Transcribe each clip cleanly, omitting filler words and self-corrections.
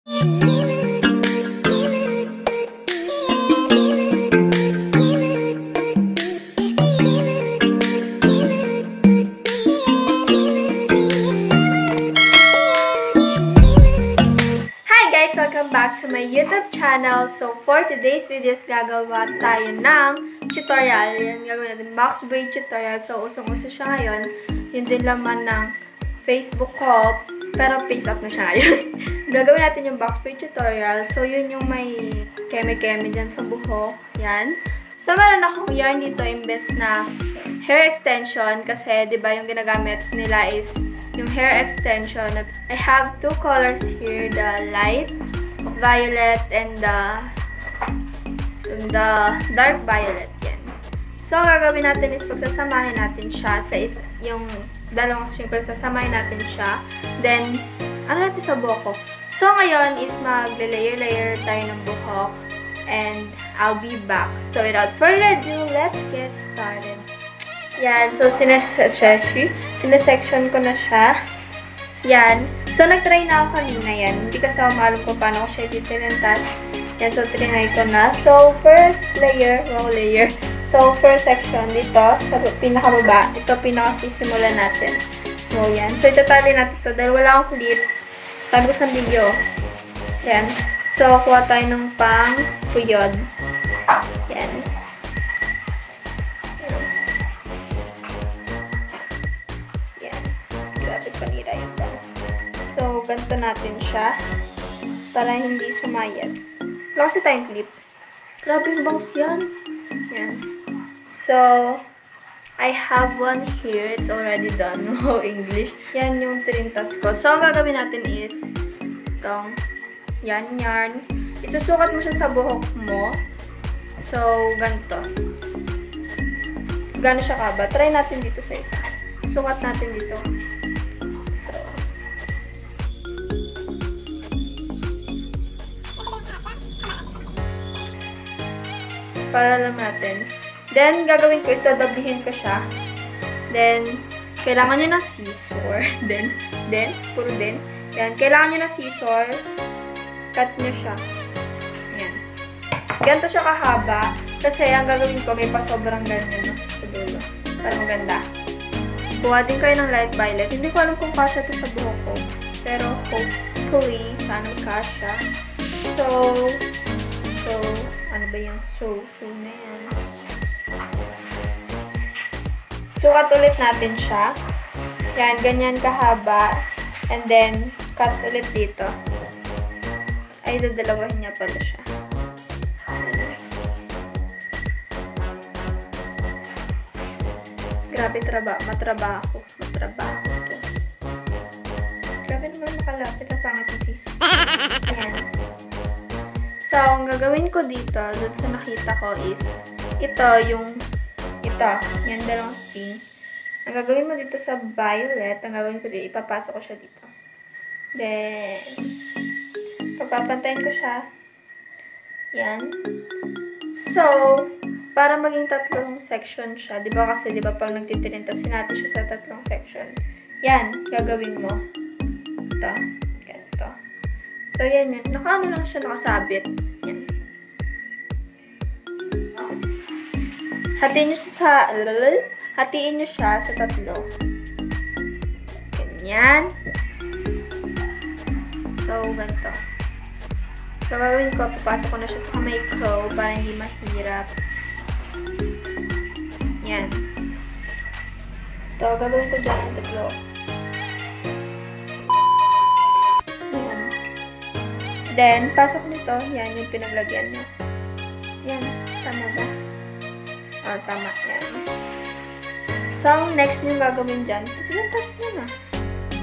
Welcome back to my YouTube channel. So, for today's videos, gagawa tayo ng tutorial. Yan, gagawin natin box braid tutorial. So, usong-uso siya ngayon. Yun din laman ng Facebook ko, pero face up na siya ngayon. Gagawin natin yung box braid tutorial. So, yun yung may keme-keme dyan sa buhok. Yan. So, meron akong yarn dito imbes na hair extension kasi, di ba, yung ginagamit nila is yung hair extension. I have two colors here, the light violet and the dark violet. Yan. So, gagawin natin is pagsasamahin natin siya sa yung dalawang string, pagsasamahin natin siya. Then, ano natin sa buhok ko? So, ngayon is magle-layer tayo ng buhok and I'll be back. So, without further ado, let's get started. Yan. So, sinesection ko na siya. Yan. So, nag-try na ako kanina yan. Hindi kasi ako maalam ko paano ko siya ditilintas. Yan. So, trinay ko na. So, first layer, row layer. So, first section dito, sa pinakababa. Ito, pinakasisimulan natin. So, yan. So, itatali natin ito dahil wala akong clip. Tago sa video. Yan. So, kuha tayo ng pang puyod. Yan. Panira yung bangs. So, ganito natin siya para hindi sumayad. Wala kasi tayong clip. Grabe yung bangs yan. Yan. So, I have one here. It's already done. Wow, English. Yan yung tirintas ko. So, ang gagawin natin is itong yarn. Isusukat mo siya sa buhok mo. So, ganito. Gano'n siya kaba? Try natin dito sa isa. Sukat natin dito. Para lang natin. Then, gagawin ko is dadablihin ko siya. Then, kailangan nyo ng scissor. Then, puro din. Yan. Kailangan nyo ng scissor. Cut nyo siya. Yan. Ganito siya kahaba. Kasi, ang gagawin ko, may pasobrang ganyan, no? Sa dulo. Para maganda. Kuha din kayo ng light violet. Hindi ko alam kung kasha ito sa buhok ko. Pero, hopefully, sana kasha. So, ano ba yung so na yan? Sukat ulit natin siya. Yan, ganyan kahaba. And then, cut ulit dito. Ay, dadalawahin niya pala siya. Grabe matrabaho to. Grabe naman makalapit na pangat yung sis. Ayan. So, ang gagawin ko dito, dun sa nakita ko is, ito. Yan, dalawang string. Ang gagawin mo dito sa violet, ang gagawin ko dito, ipapasok ko siya dito. Then, papapantayin ko siya. Yan. So, para maging tatlong section siya, di ba kasi, di ba pag nagtitilintasin natin siya sa tatlong section. Yan, gagawin mo. Ito. Ganito. So, yan yun. Nakaano lang siya, nakasabit. Yan. Hatiin nyo siya sa tatlo. Ganyan. So, ganito. So, gagawin ko, papasok ko na siya sa kamay ko para hindi mahirap. Yan. So, gagawin ko dyan ang tatlo. Then, pasok nito, yan yung pinaglagyan nyo. Yan, tama ba? O, tama, yan. So, next nyo gagawin dyan, pilantas nyo na.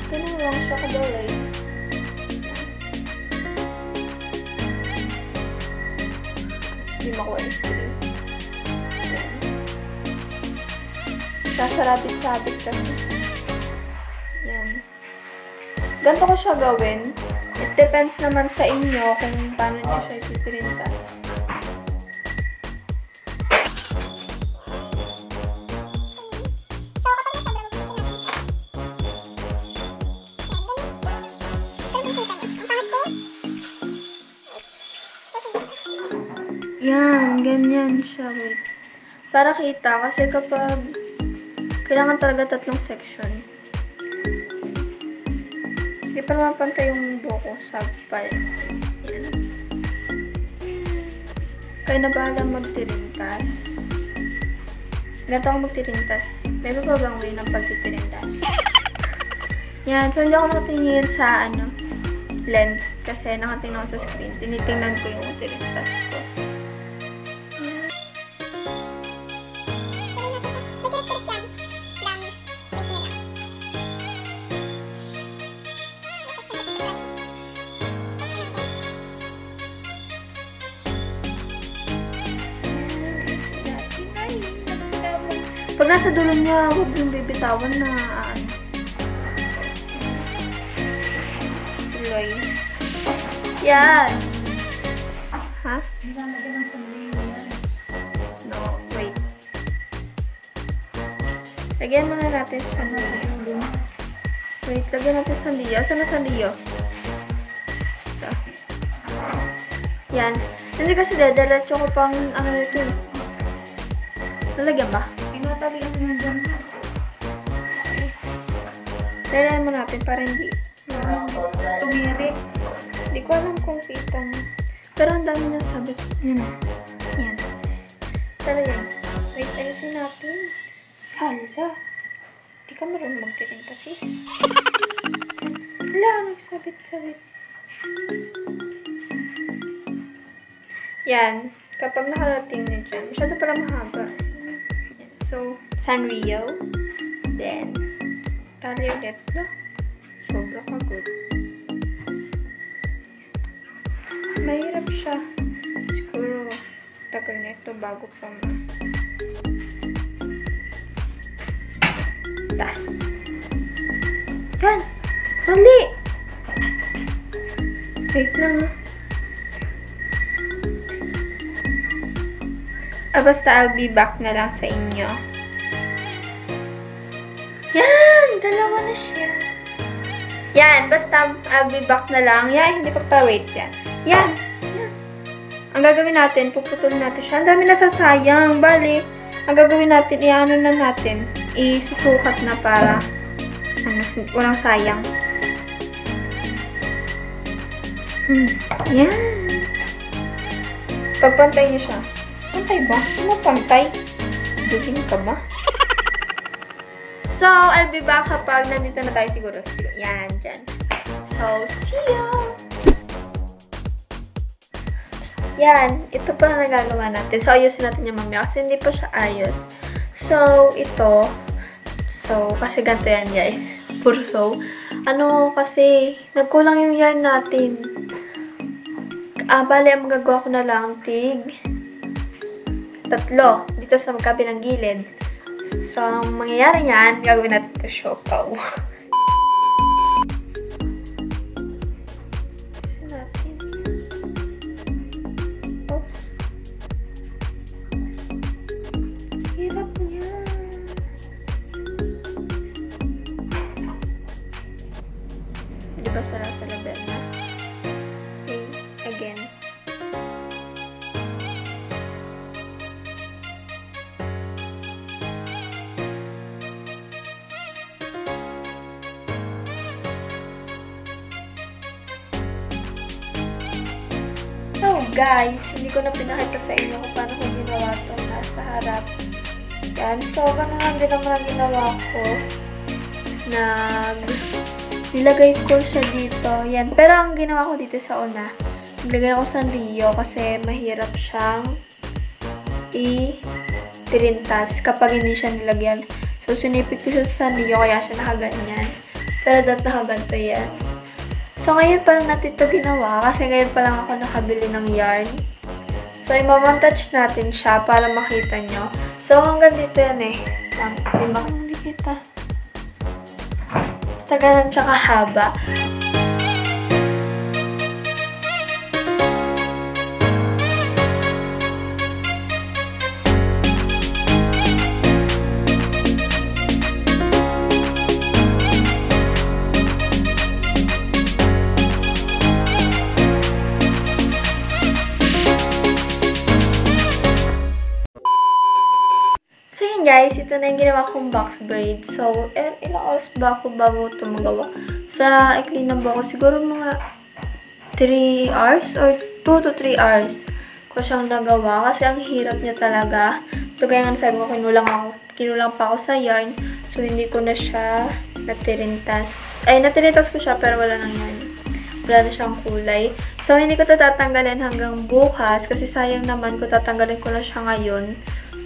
Ganun lang siya kadalay. Hindi makuha yung string. Yan. Sasarabit-sabit kasi. Yan. Ganito ko siya gawin. It depends naman sa inyo kung paano nyo siya itipirintas. Yan, ganyan siya. Wait. Para kita, kasi kapag kailangan talaga 3 section. Hindi pa naman pantay yung buko sa pal. Yan. Kaya na bahala magtirintas. Ganito ako magtirintas. May ba bang way ng pagtitirintas? Yan. So, hindi ako nakatingin sa lens. Kasi nakatingin ako sa screen. Tinitingnan ko yung tirintas ko. Pag nasa dulo niya, huwag yung bibitawan na tuloy. Yan! Ha? No, wait. Lagyan muna natin sandiyo. Wait, lagyan natin sandiyo. Saan na sandiyo? Ito. Yan. Hindi kasi diretso ko pang ito. Nalagyan ba? Lalayan mo natin para hindi tumirik. Hindi ko alam kung kita niya. Pero ang dami na sabit. Yan. Yan. Pero yan. Wait, ayusin natin. Hala. Hindi ka marunong magtirin kasi. Hala, nagsabit-sabit. Yan. Kapag nakarating na dyan, masyado pala mahaba. So, Sanrio. Then, tali ulit na. Sobra ka good. Mahirap siya. Siguro, tagal na ito bago pa ma. Ta. Yan! Mali! Wait lang basta I'll be back na lang sa inyo. Yan! Dalawa na siya. Yan! Basta I'll be back na lang. Yan! Hindi ko pa wait yan. Yan! Yan! Ang gagawin natin, puputulin natin siya. Ang dami nasasayang. Bali, ang gagawin natin, i-ano na natin. Isusukat na para walang sayang. Yan! Pagpantay niyo siya. Pantay ba? Ano pantay? Dugin ka ba? So, I'll be back kapag nandito na tayo siguro. Yan, dyan. So, see ya! Yan. Ito pa na nagagawa natin. So, ayusin natin yung mamaya kasi hindi pa siya ayos. So, ito. So, kasi ganito yan, guys. Puro so. Kasi, nagkulang yung yarn natin. Bali, ang magagawa ko na lang, 3 dito sa magkabilang gilid. So, ang mangyayari yan, gagawin natin ito siopaw. Oops. Hirap niya. Diba sarap-sarap na? Okay, again. So guys, hindi ko na pinakita sa inyo kung paano ko ginawa ito nasa harap. Yan. So, ganun lang din naman ang ginawa ko. Nilagay ko siya dito. Yan. Pero ang ginawa ko dito sa una, nilagay ko sa Rio kasi mahirap siyang i-tirintas kapag hindi siya nilagyan. So, sinipit ko siya sa Rio kaya siya nakaganyan. Pero dahil nakaganto yan. So, ngayon pa lang natin ito ginawa kasi ngayon pa lang ako nakabili ng yarn. So, i-montage natin siya para makita nyo. So, hanggang dito yan eh. Hindi ba kung hindi kita? Basta ganun siya kahaba. guys, ito na yung ginawa kong box braid. So, ilang oras ba ako bago ito magawa? Sa ikli ng buhok ko, siguro mga 3 hours or 2 to 3 hours ko siyang nagawa kasi ang hirap niya talaga. So, kaya nga sabi ko, kinulang pa ako sa yarn. So, hindi ko na siya natirintas. Ay, natirintas ko siya pero wala nang yarn. Wala na siyang kulay. So, hindi ko ito tatanggalin hanggang bukas kasi sayang naman kung tatanggalin ko na siya ngayon.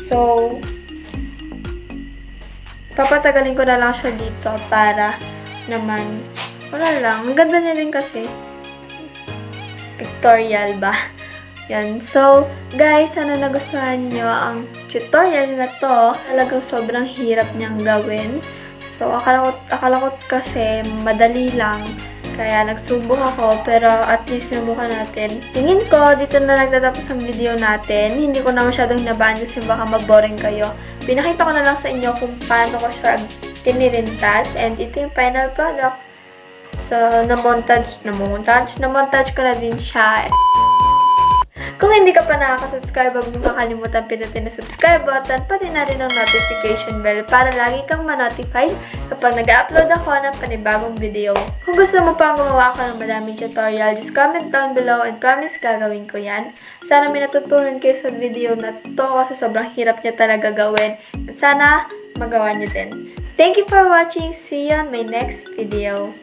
So, papatagalin ko na lang siya dito para naman, wala lang. Ang ganda niya din kasi. Pictorial ba? Yan. So, guys, sana nagustuhan nyo ang tutorial na to. Talagang sobrang hirap niyang gawin. So, akala ko kasi madali lang. Kaya nagsubok ako, pero at least nabukan natin. Tingin ko, dito na nagtatapos ang video natin. Hindi ko na masyadong hinabaan kasi baka mag-boring kayo. Pinakita ko na lang sa inyo kung paano ko siya tinirintas. And ito yung final product. So, na-montage ko na din siya. Kung hindi ka pa nakaka-subscribe, huwag mong kakalimutan pinutin na subscribe button, pati na rin ang notification bell para lagi kang ma-notify kapag nag-upload ako ng panibagong video. Kung gusto mo pang gumawa ka ng maraming tutorial, just comment down below and promise gagawin ko yan. Sana may natutunan kayo sa video na to kasi sobrang hirap niya talaga gawin. At sana magawa niyo din. Thank you for watching. See you on my next video.